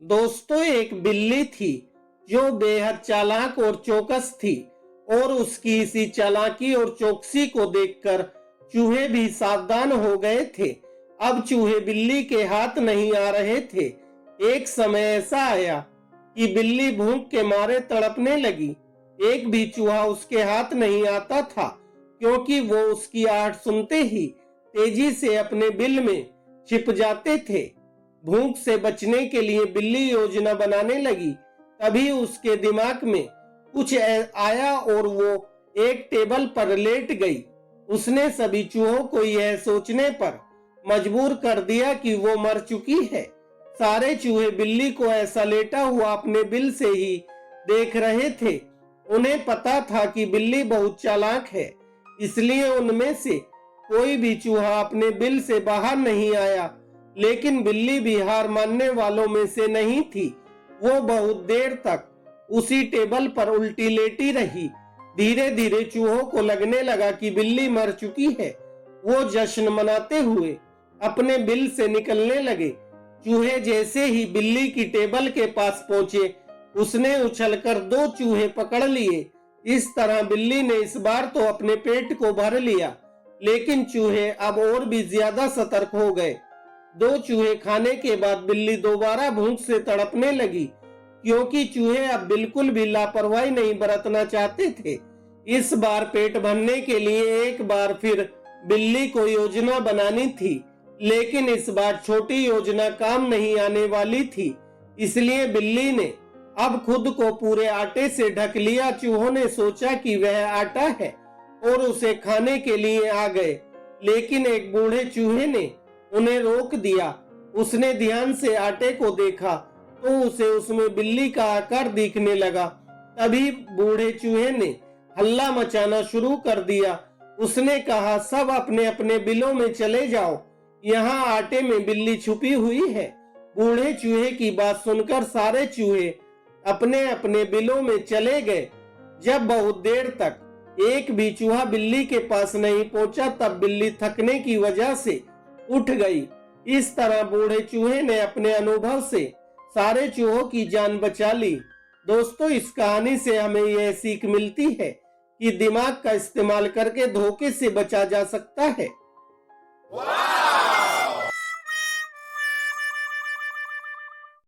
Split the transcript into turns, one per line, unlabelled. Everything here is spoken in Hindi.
दोस्तों, एक बिल्ली थी जो बेहद चालाक और चौकस थी और उसकी इसी चालाकी और चौकसी को देखकर चूहे भी सावधान हो गए थे। अब चूहे बिल्ली के हाथ नहीं आ रहे थे। एक समय ऐसा आया कि बिल्ली भूख के मारे तड़पने लगी। एक भी चूहा उसके हाथ नहीं आता था, क्योंकि वो उसकी आहट सुनते ही तेजी से अपने बिल में छिप जाते थे। भूख से बचने के लिए बिल्ली योजना बनाने लगी। तभी उसके दिमाग में कुछ आया और वो एक टेबल पर लेट गई। उसने सभी चूहों को यह सोचने पर मजबूर कर दिया कि वो मर चुकी है। सारे चूहे बिल्ली को ऐसा लेटा हुआ अपने बिल से ही देख रहे थे। उन्हें पता था कि बिल्ली बहुत चालाक है, इसलिए उनमें से कोई भी चूहा अपने बिल से बाहर नहीं आया। लेकिन बिल्ली भी हार मानने वालों में से नहीं थी। वो बहुत देर तक उसी टेबल पर उल्टी लेटी रही। धीरे धीरे चूहों को लगने लगा कि बिल्ली मर चुकी है। वो जश्न मनाते हुए अपने बिल से निकलने लगे। चूहे जैसे ही बिल्ली की टेबल के पास पहुंचे, उसने उछलकर दो चूहे पकड़ लिए। इस तरह बिल्ली ने इस बार तो अपने पेट को भर लिया, लेकिन चूहे अब और भी ज्यादा सतर्क हो गए। दो चूहे खाने के बाद बिल्ली दोबारा भूख से तड़पने लगी, क्योंकि चूहे अब बिल्कुल भी लापरवाही नहीं बरतना चाहते थे। इस बार पेट भरने के लिए एक बार फिर बिल्ली को योजना बनानी थी, लेकिन इस बार छोटी योजना काम नहीं आने वाली थी। इसलिए बिल्ली ने अब खुद को पूरे आटे से ढक लिया। चूहों ने सोचा कि वह आटा है और उसे खाने के लिए आ गए, लेकिन एक बूढ़े चूहे ने उन्हें रोक दिया। उसने ध्यान से आटे को देखा तो उसे उसमें बिल्ली का आकार दिखने लगा। तभी बूढ़े चूहे ने हल्ला मचाना शुरू कर दिया। उसने कहा, सब अपने अपने बिलों में चले जाओ, यहाँ आटे में बिल्ली छुपी हुई है। बूढ़े चूहे की बात सुनकर सारे चूहे अपने अपने बिलों में चले गए। जब बहुत देर तक एक भी चूहा बिल्ली के पास नहीं पहुंचा, तब बिल्ली थकने की वजह से उठ गई। इस तरह बूढ़े चूहे ने अपने अनुभव से सारे चूहों की जान बचा ली। दोस्तों, इस कहानी से हमें यह सीख मिलती है कि दिमाग का इस्तेमाल करके धोखे से बचा जा सकता है।